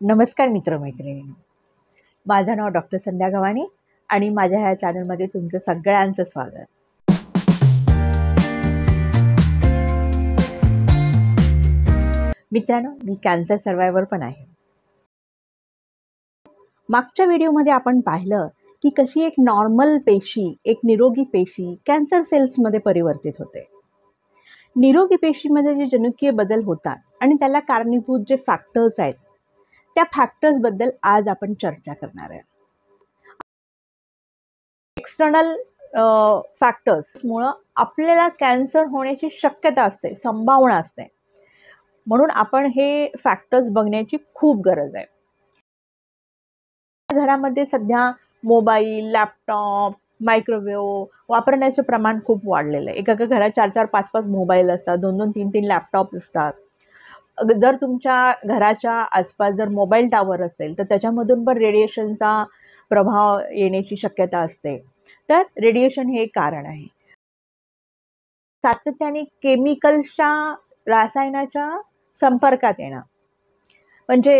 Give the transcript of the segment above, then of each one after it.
नमस्कार मित्रमैत्रिणींनो, माझं नाव डॉक्टर संध्या गव्हाणे आणि माझ्या ह्या चॅनलमध्ये तुमचं सगळ्यांचं स्वागत. मित्रांनो, मी कॅन्सर सर्वायव्हर पण आहे. मागच्या व्हिडिओमध्ये आपण पाहिलं की कशी एक नॉर्मल पेशी, एक निरोगी पेशी कॅन्सर सेल्समध्ये परिवर्तित होते. निरोगी पेशीमध्ये जे जनुकीय बदल होतात आणि त्याला कारणीभूत जे फॅक्टर्स आहेत, त्या फॅक्टर्सबद्दल आज आपण चर्चा करणार आहे. एक्सटर्नल फॅक्टर्समुळं आपल्याला कॅन्सर होण्याची शक्यता असते, संभावना असते. म्हणून आपण हे फॅक्टर्स बघण्याची खूप गरज आहे. घरामध्ये सध्या मोबाईल, लॅपटॉप, मायक्रोवेव्ह वापरण्याचे प्रमाण खूप वाढलेलं आहे. एका घरात 4-4, 5-5 मोबाईल असतात, 2-2, 3-3 लॅपटॉप असतात. जर तुमच्या घराच्या आसपास जर मोबाईल टावर असेल तर त्याच्यामधून पण रेडिएशनचा प्रभाव येण्याची शक्यता असते. तर रेडिएशन हे कारण आहे. सातत्याने केमिकल्सच्या, रसायनाच्या संपर्कात येणं, म्हणजे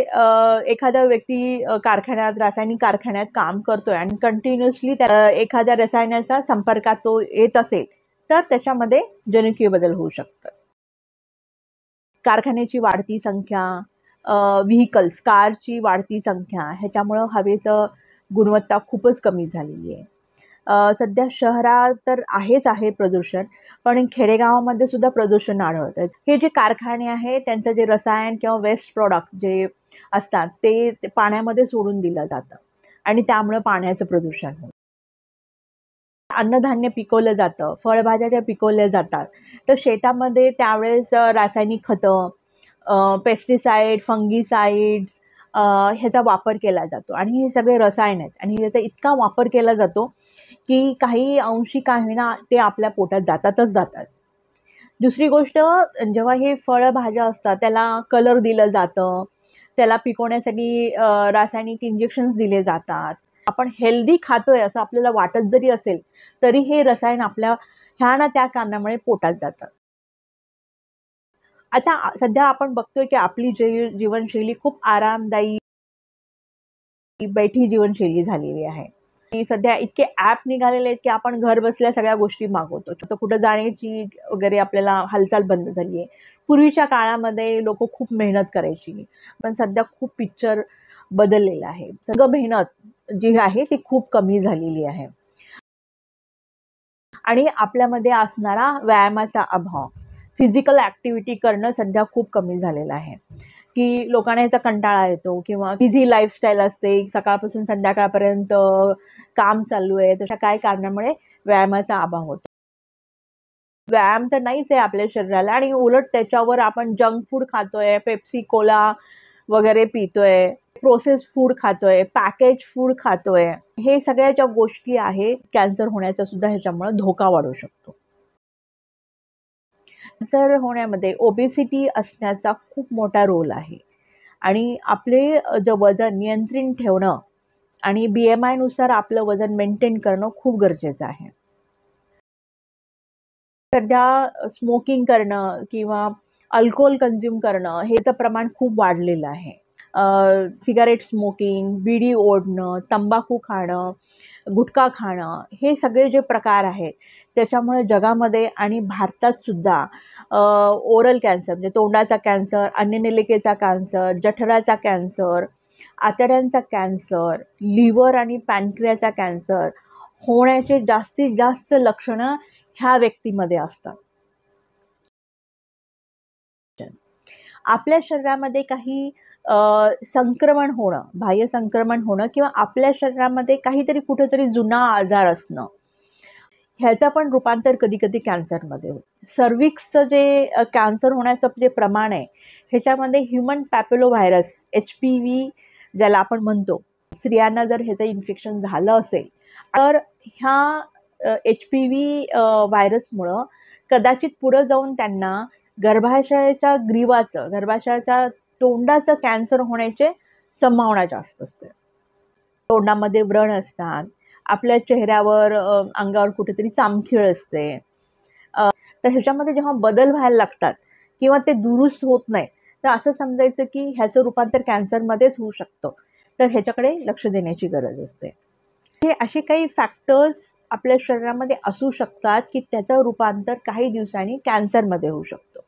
एखादा व्यक्ती कारखान्यात, रासायनिक कारखान्यात काम करतोय आणि कंटिन्युअसली एखाद्या रसायनाचा संपर्कात तो येत असेल तर त्याच्यामध्ये जनुकीय बदल होऊ शकतात. कारखान्याची वाढती संख्या, व्हेइकल्स, कारची वाढती संख्या, ह्याच्यामुळं हवेचं गुणवत्ता खूपच कमी झालेली आहे. सध्या शहरात तर आहे प्रदूषण, पण खेडेगावामध्ये सुद्धा प्रदूषण आढळतं. हे जे कारखाने आहेत त्यांचं जे रसायन किंवा वेस्ट प्रॉडक्ट जे असतात ते पाण्यामध्ये सोडून दिलं जातं आणि त्यामुळे पाण्याचं प्रदूषण होतं. अन्नधान्य पिकवलं जातं, फळभाज्या ज्या पिकवल्या जातात, तर शेतामध्ये त्यावेळेस रासायनिक खतं, पेस्टिसाइड, फंगिसाइड्स ह्याचा वापर केला जातो आणि हे सगळे रसायन आहेत आणि ह्याचा इतका वापर केला जातो की काही अंशी का होईना ते आपल्या पोटात जातात. दुसरी गोष्ट, जेव्हा हे फळभाज्या असतात त्याला कलर दिलं जातं, त्याला पिकवण्यासाठी रासायनिक इंजेक्शन्स दिले जातात. आपण हेल्दी खातोय असं आपल्याला वाटत जरी असेल तरी हे रसायन आपल्या ह्या ना त्या कारणामुळे पोटात जातात. आता सध्या आपण बघतोय की आपली जीवनशैली खूप आरामदायी, बैठी जीवनशैली झालेली आहे. सध्या इतके ॲप निघालेले आहेत की आपण घर बसल्या सगळ्या गोष्टी मागवतो. तर कुठं जाण्याची वगैरे आपल्याला हालचाल बंद झाली आहे. पूर्वीच्या काळामध्ये लोक खूप मेहनत करायची, पण सध्या खूप पिक्चर बदललेला आहे. सगळं मेहनत जी आहे ती खूप कमी झालेली आहे आणि आपल्यामध्ये असणारा व्यायामाचा अभाव, फिजिकल ॲक्टिव्हिटी करणं सध्या खूप कमी झालेलं आहे की लोकांना याचा कंटाळा येतो किंवा बिझी लाईफस्टाईल असते, सकाळपासून संध्याकाळपर्यंत काम चालू आहे, तशा काय कारणामुळे व्यायामाचा अभाव होतो. व्यायाम तर नाहीच आहे आपल्या शरीराला आणि उलट त्याच्यावर आपण जंक फूड खातोय, पेप्सी, कोला वगैरे पितोय, प्रोसेस्ड फूड खातोय, पॅकेज फूड खातोय. हे सगळ्या ज्या गोष्टी आहेत, कॅन्सर होण्याचा सुद्धा ह्याच्यामुळे धोका वाढू शकतो. कॅन्सर होण्यामध्ये ओबेसिटी असण्याचा खूप मोठा रोल आहे आणि आपले जे वजन नियंत्रित ठेवणं आणि BMI नुसार आपलं वजन मेंटेन करणं खूप गरजेचं आहे. सध्या स्मोकिंग करणं किंवा अल्कोहोल कन्झ्युम करणं ह्याचं प्रमाण खूप वाढलेलं आहे. सिगारेट स्मोकिंग, बिडी ओढणं, तंबाखू खाणं, गुटखा खाणं, हे सगळे जे प्रकार आहेत त्याच्यामुळे जगामध्ये आणि भारतात सुद्धा ओरल कॅन्सर म्हणजे तोंडाचा कॅन्सर, अन्ननलिकेचा कॅन्सर, जठराचा कॅन्सर, आतड्यांचा कॅन्सर, लिव्हर आणि पॅनक्रियाचा कॅन्सर होण्याचे जास्तीत जास्त लक्षणं ह्या व्यक्तीमध्ये असतात. आपल्या शरीरामध्ये काही संक्रमण होणं, बाह्य संक्रमण होणं किंवा आपल्या शरीरामध्ये काहीतरी कुठेतरी जुना आजार असणं, ह्याचं पण रूपांतर कधी कॅन्सरमध्ये होतं. सर्व्हिक्सचं जे कॅन्सर होण्याचं जे प्रमाण आहे ह्याच्यामध्ये ह्युमन पॅपिलोव्हायरस HPV ज्याला आपण म्हणतो, स्त्रियांना जर ह्याचं इन्फेक्शन झालं असेल तर ह्या HPV व्हायरसमुळं कदाचित पुढं जाऊन त्यांना गर्भाशयाच्या ग्रीवाचं, गर्भाशयाच्या तोंडाचं कॅन्सर होण्याची संभावना जास्त असते. तोंडामध्ये व्रण असतात, आपल्या चेहऱ्यावर, अंगावर कुठेतरी चामखीळ असते. तर ह्याच्यामध्ये जेव्हा बदल व्हायला लागतात किंवा ते दुरुस्त होत नाही तर असं समजायचं की ह्याचं रूपांतर कॅन्सरमध्येच होऊ शकतं, तर ह्याच्याकडे लक्ष देण्याची गरज असते. हे असे काही फॅक्टर्स आपल्या शरीरामध्ये असू शकतात की त्याचं रूपांतर काही दिवसांनी कॅन्सरमध्ये होऊ शकतं.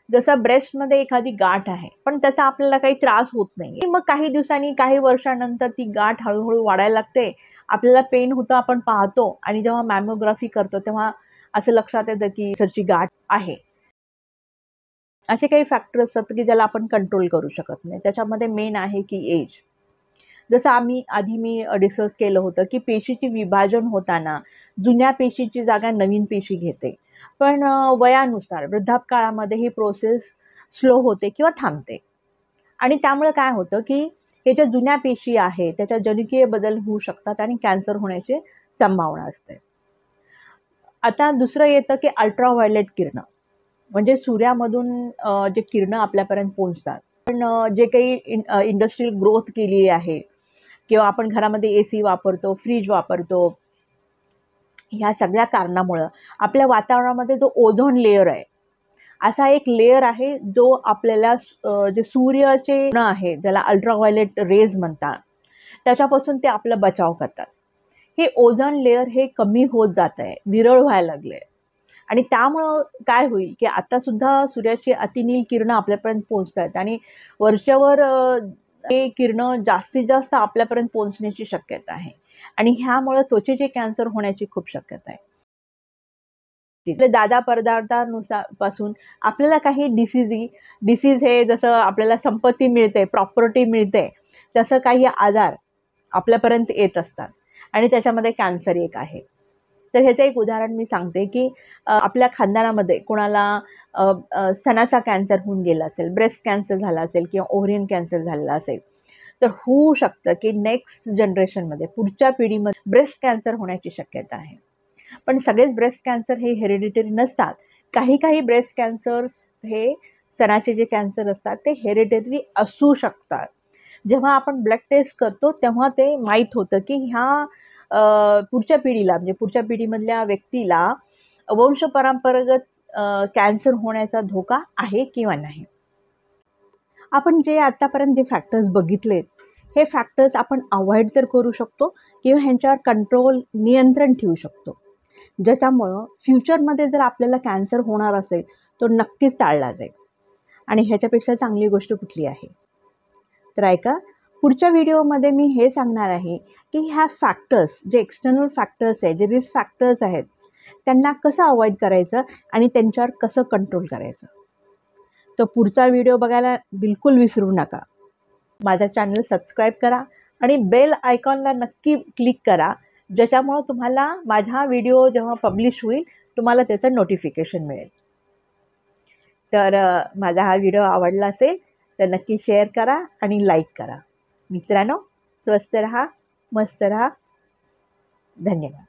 जसं ब्रेस्टमध्ये एखादी गाठ आहे, पण त्याचा आपल्याला काही त्रास होत नाही, मग काही दिवसांनी काही वर्षानंतर ती गाठ हळूहळू वाढायला लागते, आपल्याला पेन होतं, आपण पाहतो आणि जेव्हा मॅमोग्राफी करतो तेव्हा असं लक्षात येतं की कॅन्सरची गाठ आहे. असे काही फॅक्टर असतात की ज्याला आपण कंट्रोल करू शकत नाही. त्याच्यामध्ये मेन आहे की एज. जसं आधी मी डिस्कस केलं होतं की पेशीची विभाजन होताना जुन्या पेशीची जागा नवीन पेशी घेते, पण वयानुसार वृद्धापकाळामध्ये ही प्रोसेस स्लो होते किंवा थांबते. आणि त्यामुळे काय होतं की हे ज्या जुन्या पेशी आहे त्याच्या जनुकीय बदल होऊ शकतात आणि कॅन्सर होण्याची संभावना असते. आता दुसरं येतं की अल्ट्राव्हायलेट किरणं, म्हणजे सूर्यामधून जे किरणं आपल्यापर्यंत पोहोचतात. पण जे काही इंडस्ट्रियल ग्रोथ केली आहे किंवा आपण घरामध्ये AC वापरतो, फ्रीज वापरतो, ह्या सगळ्या कारणामुळं आपल्या वातावरणामध्ये जो ओझोन लेयर आहे, असा एक लेयर आहे जो आपल्याला जे सूर्याचे किरण आहे ज्याला अल्ट्राव्हायलेट रेज म्हणतात, त्याच्यापासून ते आपला बचाव करतात. हे ओझोन लेयर हे कमी होत जात आहे, विरळ व्हायला लागले आणि त्यामुळं काय होईल की आतासुद्धा सूर्याची अतिनील किरणं आपल्यापर्यंत पोहोचत आहेत आणि वरच्यावर हे किरणं जास्तीत जास्त आपल्यापर्यंत पोहोचण्याची शक्यता आहे आणि ह्यामुळं त्वचेचे कॅन्सर होण्याची खूप शक्यता आहे. दादा पदार्थानुसार पासून आपल्याला काही डिसीज हे जसं आपल्याला संपत्ती मिळते, प्रॉपर्टी मिळते, तसं काही आजार आपल्यापर्यंत येत असतात आणि त्याच्यामध्ये कॅन्सर एक आहे. तर ह्याचं एक उदाहरण मी सांगते की आपल्या खानदानामध्ये कोणाला स्तनाचा कॅन्सर होऊन गेला असेल, ब्रेस्ट कॅन्सर झाला असेल किंवा ओव्हरियन कॅन्सर झालेला असेल, तर होऊ शकतं की नेक्स्ट जनरेशनमध्ये, पुढच्या पिढीमध्ये ब्रेस्ट कॅन्सर होण्याची शक्यता आहे. पण सगळेच ब्रेस्ट कॅन्सर हे हेरिडिटरी नसतात. काही ब्रेस्ट कॅन्सर्स हे स्तनाचे जे कॅन्सर असतात ते हेरिडिटरी असू शकतात. जेव्हा आपण ब्लड टेस्ट करतो तेव्हा ते माहीत होतं की ह्या पुढच्या पिढीला, म्हणजे पुढच्या पिढीमधल्या व्यक्तीला वंशपरंपरागत कॅन्सर होण्याचा धोका आहे किंवा नाही. आपण जे आतापर्यंत जे फॅक्टर्स बघितलेत, हे फॅक्टर्स आपण अवॉइड तर करू शकतो किंवा ह्यांच्यावर कंट्रोल, नियंत्रण ठेवू शकतो, ज्याच्यामुळं फ्युचरमध्ये जर आपल्याला कॅन्सर होणार असेल तो नक्कीच टाळला जाईल. आणि ह्याच्यापेक्षा चांगली गोष्ट कुठली आहे? तर ऐका, पुढच्या व्हिडिओमध्ये मी हे सांगणार आहे की ह्या फॅक्टर्स, जे एक्सटर्नल फॅक्टर्स आहेत, जे रिस्क फॅक्टर्स आहेत, त्यांना कसं अवॉइड करायचं आणि त्यांच्यावर कसं कंट्रोल करायचं. तर पुढचा व्हिडिओ बघायला बिलकुल विसरू नका. माझा चॅनल सबस्क्राईब करा आणि बेल आयकॉनला नक्की क्लिक करा, ज्याच्यामुळं तुम्हाला माझा व्हिडिओ जेव्हा पब्लिश होईल तुम्हाला त्याचं नोटिफिकेशन मिळेल. तर माझा हा व्हिडिओ आवडला असेल तर नक्की शेअर करा आणि लाईक करा. मित्रांनो, स्वस्थ रहा, मस्त रहा. धन्यवाद.